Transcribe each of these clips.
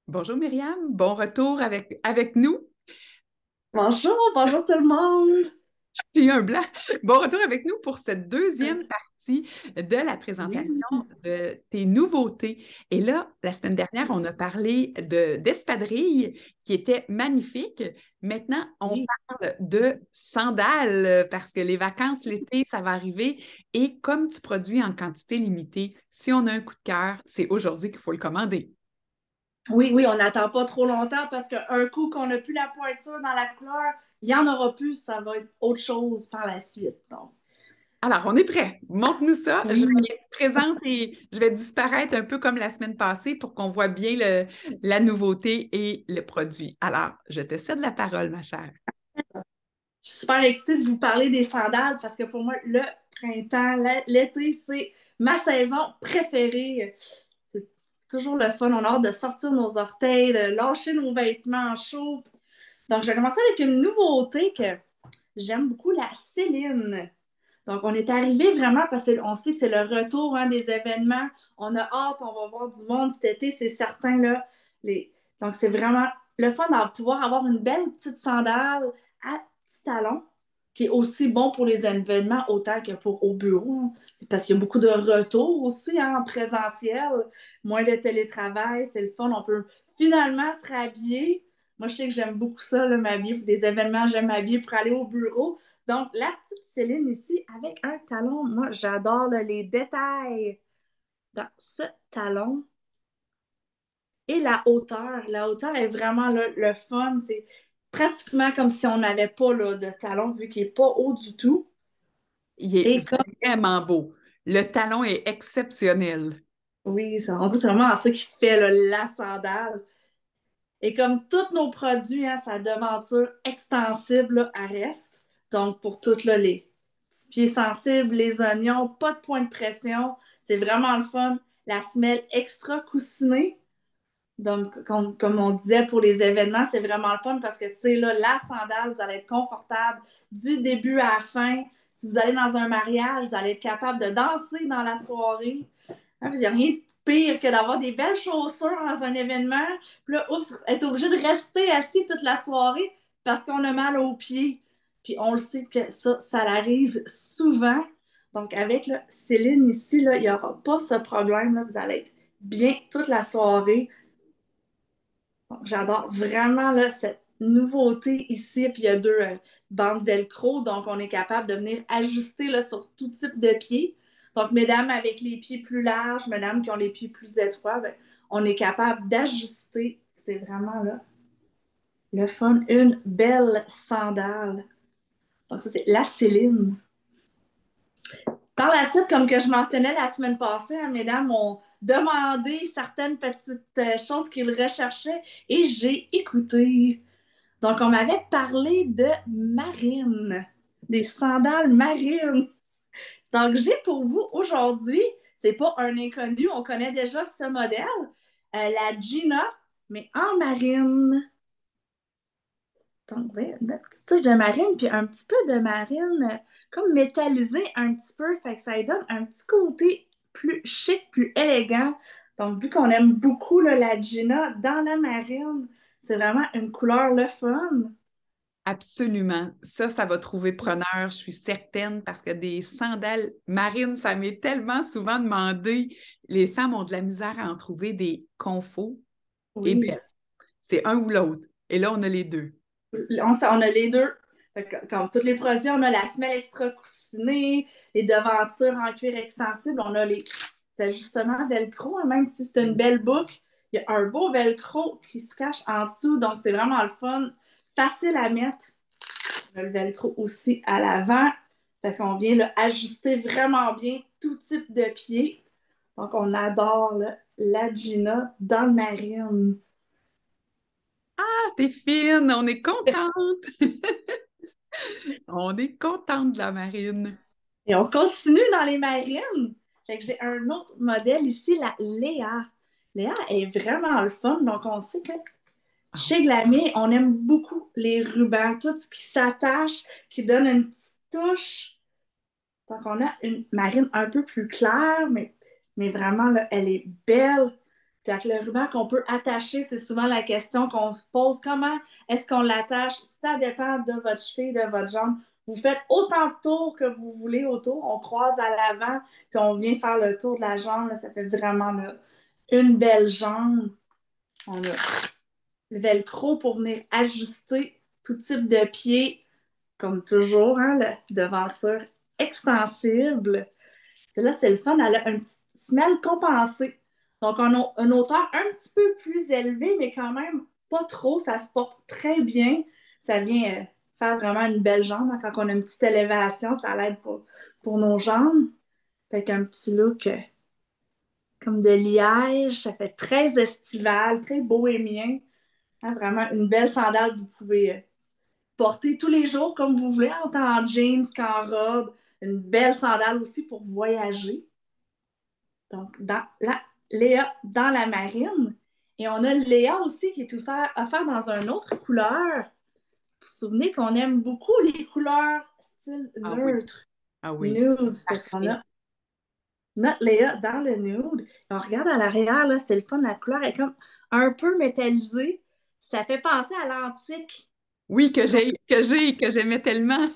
Bonjour Myriam, bon retour avec nous. Bonjour, bonjour tout le monde. J'ai eu un blanc. Bon retour avec nous pour cette deuxième partie de la présentation Oui, de tes nouveautés. Et là, la semaine dernière, on a parlé d'espadrilles qui étaient magnifiques. Maintenant, on oui, parle de sandales parce que les vacances, l'été, ça va arriver. Et comme tu produis en quantité limitée, si on a un coup de cœur, c'est aujourd'hui qu'il faut le commander. oui, on n'attend pas trop longtemps parce qu'un coup qu'on n'a plus la pointure dans la couleur, il n'y en aura plus, ça va être autre chose par la suite. Donc, Alors, on est prêt. Montre-nous ça. Je oui, vais être présente et je vais disparaître un peu comme la semaine passée pour qu'on voit bien la nouveauté et le produit. Alors, je te cède la parole, ma chère. je suis super excitée de vous parler des sandales parce que pour moi, le printemps, l'été, c'est ma saison préférée. C'est toujours le fun. On a hâte de sortir nos orteils, de lâcher nos vêtements chauds. Donc, je vais commencer avec une nouveauté que j'aime beaucoup, la Céline. Donc, on est arrivé vraiment parce qu'on sait que c'est le retour hein, des événements. On a hâte, on va voir du monde cet été, c'est certain, là. Donc, c'est vraiment le fun de pouvoir avoir une belle petite sandale à petits talons, qui est aussi bon pour les événements autant que pour au bureau, hein. Parce qu'il y a beaucoup de retours aussi hein, en présentiel, moins de télétravail, c'est le fun. On peut finalement se rhabiller. Moi, je sais que j'aime beaucoup ça, là, m'habiller pour des événements, j'aime m'habiller pour aller au bureau. Donc, la petite Céline ici avec un talon, moi j'adore là, les détails dans ce talon et la hauteur. La hauteur est vraiment là, le fun. C'est pratiquement comme si on n'avait pas là, de talon vu qu'il n'est pas haut du tout. Il est Et comme, vraiment beau. Le talon est exceptionnel. oui, ça, on dirait que c'est vraiment ça qui fait là, la sandale. Et comme tous nos produits, hein, sa devanture extensible là, elle reste. Donc, pour toutes là, les petits pieds sensibles, les oignons, pas de point de pression. C'est vraiment le fun. La semelle extra coussinée. Donc, comme on disait pour les événements, c'est vraiment le fun parce que c'est là la sandale, vous allez être confortable du début à la fin. Si vous allez dans un mariage, vous allez être capable de danser dans la soirée. Hein, il n'y a rien de pire que d'avoir des belles chaussures dans un événement, puis là, oups, être obligé de rester assis toute la soirée parce qu'on a mal aux pieds. Puis on le sait que ça arrive souvent. Donc, avec là, Céline ici, là, il n'y aura pas ce problème. Là, vous allez être bien toute la soirée. Donc, j'adore vraiment là, cette nouveauté ici. Puis il y a deux bandes velcro, donc on est capable de venir ajuster là, sur tout type de pieds. Donc, mesdames avec les pieds plus larges, mesdames qui ont les pieds plus étroits, ben, on est capable d'ajuster. C'est vraiment là le fun. Une belle sandale. Donc, ça, c'est la Céline. Par la suite, comme que je mentionnais la semaine passée, hein, mesdames m'ont demandé certaines petites choses qu'ils recherchaient et j'ai écouté. Donc, on m'avait parlé de marine, des sandales marines. Donc, j'ai pour vous aujourd'hui, c'est pas un inconnu, on connaît déjà ce modèle, la Gina, mais en marine. Donc, oui, une petite touche de marine, puis un petit peu de marine comme métallisé un petit peu, fait que ça lui donne un petit côté plus chic, plus élégant. Donc, vu qu'on aime beaucoup là, la Gina dans la marine, c'est vraiment une couleur le fun. Absolument. Ça va trouver preneur, je suis certaine, parce que des sandales marines, ça m'est tellement souvent demandé. Les femmes ont de la misère à en trouver des confos et Oui. belles. C'est un ou l'autre. Et là, on a les deux. On a les deux. Fait que, comme tous les produits, on a la semelle extra coussinée, les devantures en cuir extensible, on a les ajustements velcro, hein, même si c'est une belle boucle, il y a un beau velcro qui se cache en dessous, donc c'est vraiment le fun. Facile à mettre. On a le velcro aussi à l'avant. Fait qu'on vient là, ajuster vraiment bien tout type de pied. Donc on adore là, la Gina dans le marine. Ah, t'es fine, on est contente. On est contente de la marine. Et on continue dans les marines. Fait que j'ai un autre modèle ici, la Léa. Léa est vraiment le fun. Donc, on sait que Ah, chez Glamé, on aime beaucoup les rubans, tout ce qui s'attache, qui donne une petite touche. Donc, on a une marine un peu plus claire, mais vraiment, là, elle est belle. Puis avec le ruban qu'on peut attacher, c'est souvent la question qu'on se pose. Comment est-ce qu'on l'attache? Ça dépend de votre cheville, de votre jambe. Vous faites autant de tours que vous voulez autour. On croise à l'avant, puis on vient faire le tour de la jambe. Là, ça fait vraiment là, une belle jambe. On a le velcro pour venir ajuster tout type de pied, comme toujours, hein, le devanture extensible. Là, c'est le fun, elle a un petit semelle compensé. Donc, on a une hauteur un petit peu plus élevée, mais quand même pas trop. Ça se porte très bien. Ça vient faire vraiment une belle jambe, hein. Quand on a une petite élévation, ça l'aide pour nos jambes. Fait qu'un petit look comme de liège. Ça fait très estival, très bohémien. Hein, vraiment une belle sandale que vous pouvez porter tous les jours comme vous voulez, autant en jeans qu'en robe. Une belle sandale aussi pour voyager. Donc, dans la Léa dans la marine. Et on a Léa aussi qui est offert dans une autre couleur. Vous vous souvenez qu'on aime beaucoup les couleurs style Ah oui, neutre, ah oui, nude. Fait qu'on parfait. a notre Léa dans le nude. Et on regarde à l'arrière, là, c'est le fun, la couleur est comme un peu métallisée. Ça fait penser à l'antique. Oui, que j'aimais tellement.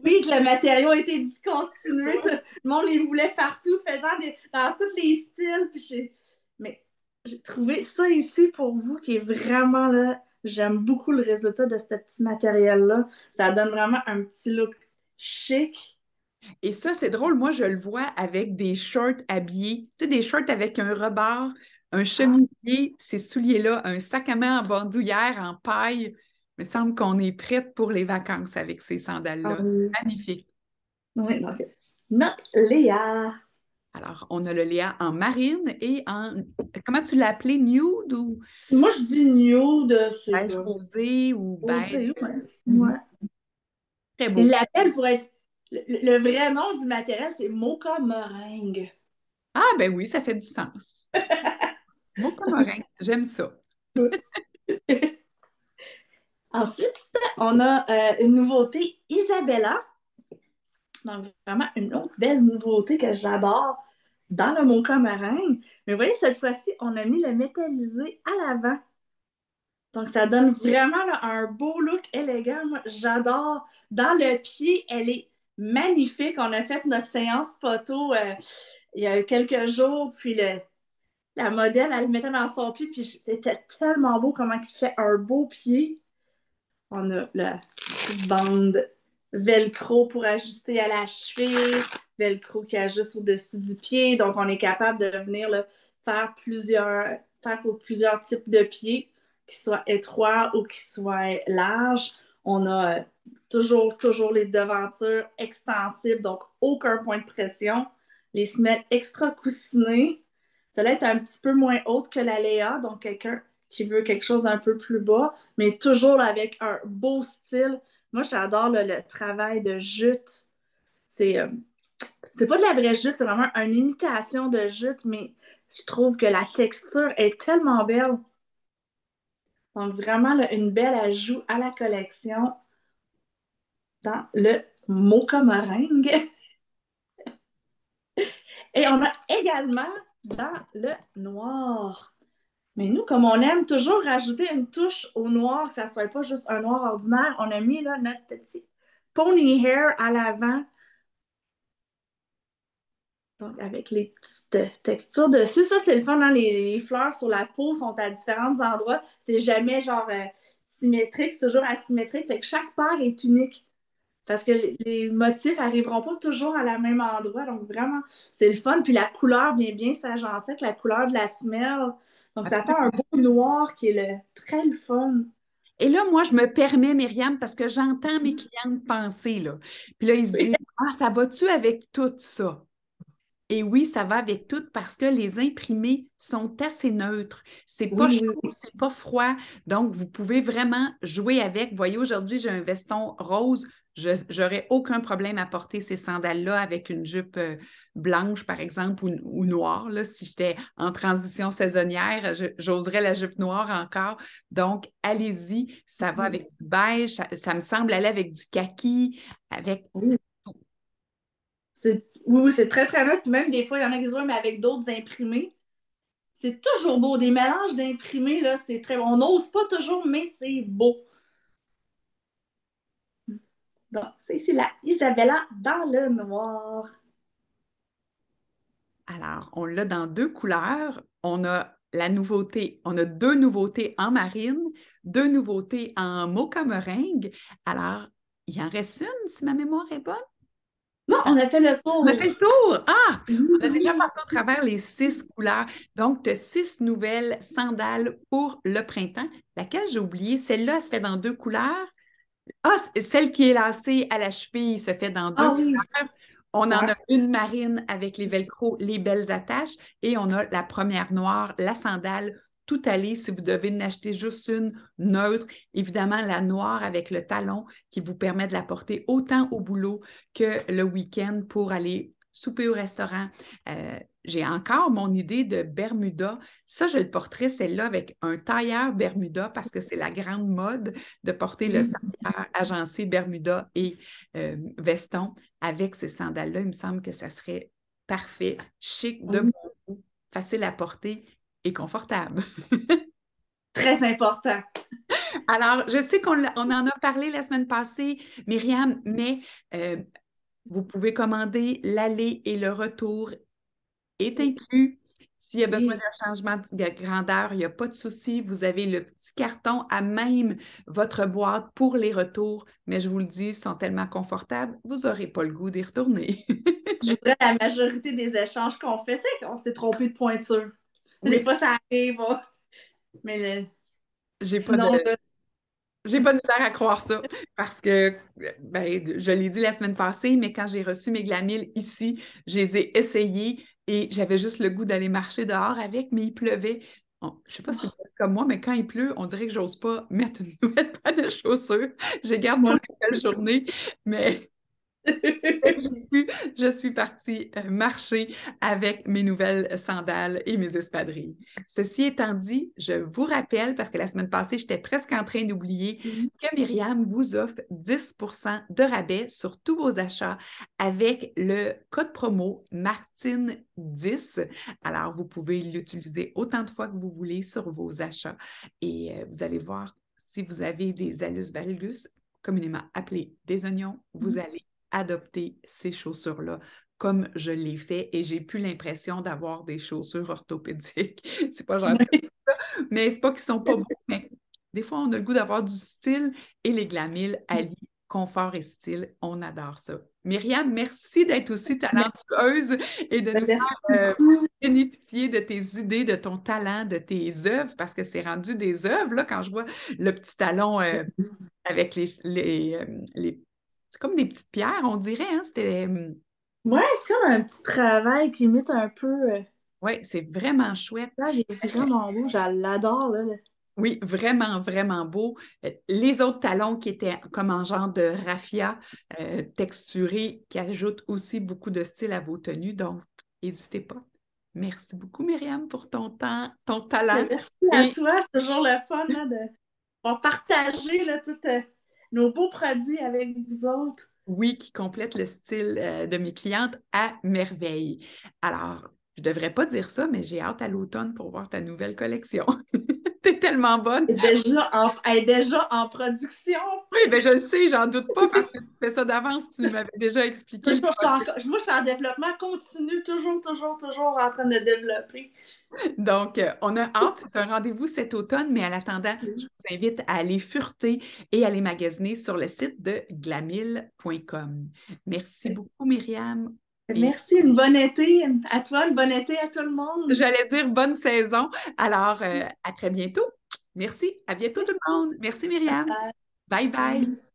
Oui, que le matériau a été discontinué. Tout le monde les voulait partout, dans tous les styles. Mais j'ai trouvé ça ici pour vous qui est vraiment là. J'aime beaucoup le résultat de ce petit matériel-là. Ça donne vraiment un petit look chic. Et ça, c'est drôle, moi, je le vois avec des shorts habillés, tu sais, des shorts avec un rebord, un Ah, chemisier, ces souliers-là, un sac à main en bandoulière, en paille. Il me semble qu'on est prête pour les vacances avec ces ah sandales-là. oui. Magnifique. Oui, donc, notre Léa. Alors, on a le Léa en marine et en, comment tu l'as appelé, nude ou Moi, je dis nude, c'est beige rosé ou beige? osé, ouais. Mhm. Ouais. Très Il beau. l'appelle pour être. Le vrai nom du matériel, c'est Mocha Meringue. Ah, ben oui, ça fait du sens. C'est beau comme orange. J'aime ça. Ensuite, on a une nouveauté Isabella. Donc, vraiment une autre belle nouveauté que j'adore dans le mocha meringue. Mais vous voyez, cette fois-ci, on a mis le métallisé à l'avant. Donc, ça donne vraiment là, un beau look élégant. Moi, j'adore. Dans le pied, elle est magnifique. On a fait notre séance photo il y a quelques jours. Puis la modèle, elle le mettait dans son pied. Puis c'était tellement beau comment il fait un beau pied. On a la petite bande velcro pour ajuster à la cheville, velcro qui ajuste au-dessus du pied. Donc, on est capable de venir là, faire pour plusieurs types de pieds, qu'ils soient étroits ou qu'ils soient larges. On a toujours les devantures extensibles, donc aucun point de pression. Les semelles extra coussinées. Celle-là est un petit peu moins haute que la Léa, donc quelqu'un qui veut quelque chose d'un peu plus bas, mais toujours avec un beau style. Moi, j'adore le travail de jute. C'est euh, c'est pas de la vraie jute, c'est vraiment une imitation de jute, mais je trouve que la texture est tellement belle. Donc, vraiment, là, une belle ajout à la collection dans le mocha meringue. Et on a également dans le noir. Mais nous, comme on aime toujours rajouter une touche au noir, que ça ne soit pas juste un noir ordinaire, on a mis là, notre petit pony hair à l'avant. Donc, avec les petites textures dessus. Ça, c'est le fun, hein? Les fleurs sur la peau sont à différents endroits. C'est jamais genre symétrique, c'est toujours asymétrique. Fait que chaque paire est unique. Parce que les motifs n'arriveront pas toujours à la même endroit. Donc, vraiment, c'est le fun. Puis la couleur vient bien s'agencer avec la couleur de la semelle. Donc, ça fait un beau noir qui est très le fun. Et là, moi, je me permets, Myriam, parce que j'entends mes clientes penser, là. Puis là, ils se disent, ah, ça va-tu avec tout ça? Et oui, ça va avec tout parce que les imprimés sont assez neutres. C'est pas Oui, chaud, oui, oui. c'est pas froid. Donc, vous pouvez vraiment jouer avec. Vous voyez, aujourd'hui, j'ai un veston rose. J'aurais aucun problème à porter ces sandales-là avec une jupe blanche, par exemple, ou noire. Là, si j'étais en transition saisonnière, j'oserais la jupe noire encore. Donc, allez-y, ça va avec du beige, ça me semble aller avec du kaki, avec Oui, oui, c'est très, très neutre. Puis même des fois, il y en a qui disent, ouais, mais avec d'autres imprimés. C'est toujours beau. Des mélanges d'imprimés, là, c'est très bon. On n'ose pas toujours, mais c'est beau. Donc, c'est ici la Isabella dans le noir. Alors, on l'a dans deux couleurs. On a la nouveauté, on a deux nouveautés en marine, deux nouveautés en mocha meringue. Alors, il en reste une, si ma mémoire est bonne. Non, on a fait le On a fait tour. le tour! Ah! On a déjà Oui. passé au travers les 6 couleurs. Donc, tu as 6 nouvelles sandales pour le printemps. Laquelle j'ai oublié? Celle-là, elle se fait dans deux couleurs. Ah, celle qui est lacée à la cheville se fait dans deux Ah oui. couleurs. On en Ouais. a une marine avec les velcro, les belles attaches, et on a la première noire, la sandale, tout allée. Si vous devez en acheter juste une neutre, évidemment, la noire avec le talon qui vous permet de la porter autant au boulot que le week-end pour aller souper au restaurant. J'ai encore mon idée de Bermuda. Ça, je le porterai, celle-là, avec un tailleur Bermuda parce que c'est la grande mode de porter le tailleur agencé Bermuda et veston avec ces sandales-là. Il me semble que ça serait parfait, chic, de Oui. bon goût, facile à porter et confortable. Très important. Alors, je sais on en a parlé la semaine passée, Myriam, mais euh, vous pouvez commander l'aller et le retour est inclus. S'il y a besoin Oui. d'un changement de grandeur, il n'y a pas de souci. Vous avez le petit carton à même votre boîte pour les retours, mais je vous le dis, ils sont tellement confortables, vous n'aurez pas le goût d'y retourner. Je voudrais la majorité des échanges qu'on fait, c'est qu'on s'est trompé de pointure. Des Oui, fois, ça arrive, hein. Mais j'ai pas de, sinon, là, j'ai pas de misère à croire ça parce que, ben, je l'ai dit la semaine passée, mais quand j'ai reçu mes Glamil ici, je les ai essayés et j'avais juste le goût d'aller marcher dehors avec, mais il pleuvait. Je sais pas si c'est comme moi, mais quand il pleut, on dirait que j'ose pas mettre une nouvelle paire de chaussures. Je garde pour moi. les belles journées, mais j'ai pu, je suis partie marcher avec mes nouvelles sandales et mes espadrilles. Ceci étant dit, je vous rappelle, parce que la semaine passée, j'étais presque en train d'oublier, que Myriam vous offre 10 de rabais sur tous vos achats avec le code promo Martine10. Alors, vous pouvez l'utiliser autant de fois que vous voulez sur vos achats et vous allez voir si vous avez des allus valgus, communément appelés des oignons, vous allez adopter ces chaussures-là comme je l'ai fait et j'ai plus l'impression d'avoir des chaussures orthopédiques. C'est pas gentil, mais c'est pas qu'ils sont pas beaux, mais des fois, on a le goût d'avoir du style et les Glamil allient confort et style. On adore ça. Myriam, merci d'être aussi talentueuse et de nous Merci faire beaucoup. bénéficier de tes idées, de ton talent, de tes œuvres, parce que c'est rendu des œuvres, là, quand je vois le petit talon avec les c'est comme des petites pierres, on dirait, hein? C'était. Ouais, c'est comme un petit travail qui imite un peu. Oui, c'est vraiment chouette. Là, il est vraiment beau, je l'adore, là. Oui, vraiment, vraiment beau. Les autres talons qui étaient comme en genre de raffia texturé, qui ajoutent aussi beaucoup de style à vos tenues. Donc, n'hésitez pas. Merci beaucoup, Myriam, pour ton temps, ton talent. Merci à Et toi, c'est toujours le fun là, de partager là, tous nos beaux produits avec vous autres. oui, qui complète le style de mes clientes à merveille. Alors, je ne devrais pas dire ça, mais j'ai hâte à l'automne pour voir ta nouvelle collection. T'es tellement bonne. Elle est déjà en production. Oui, ben je le sais, j'en doute pas parce que tu fais ça d'avance, tu m'avais déjà expliqué le processus. Moi, je suis en développement continu, toujours, toujours, toujours en train de développer. Donc, on a hâte, c'est un rendez-vous cet automne, mais en attendant, je vous invite à aller fureter et aller magasiner sur le site de glamil.com. Merci beaucoup, Myriam. Et Merci, une bonne été à toi, une bonne été à tout le monde. j'allais dire bonne saison. Alors, à très bientôt. Merci. À bientôt tout le monde. Merci, Myriam. Bye bye.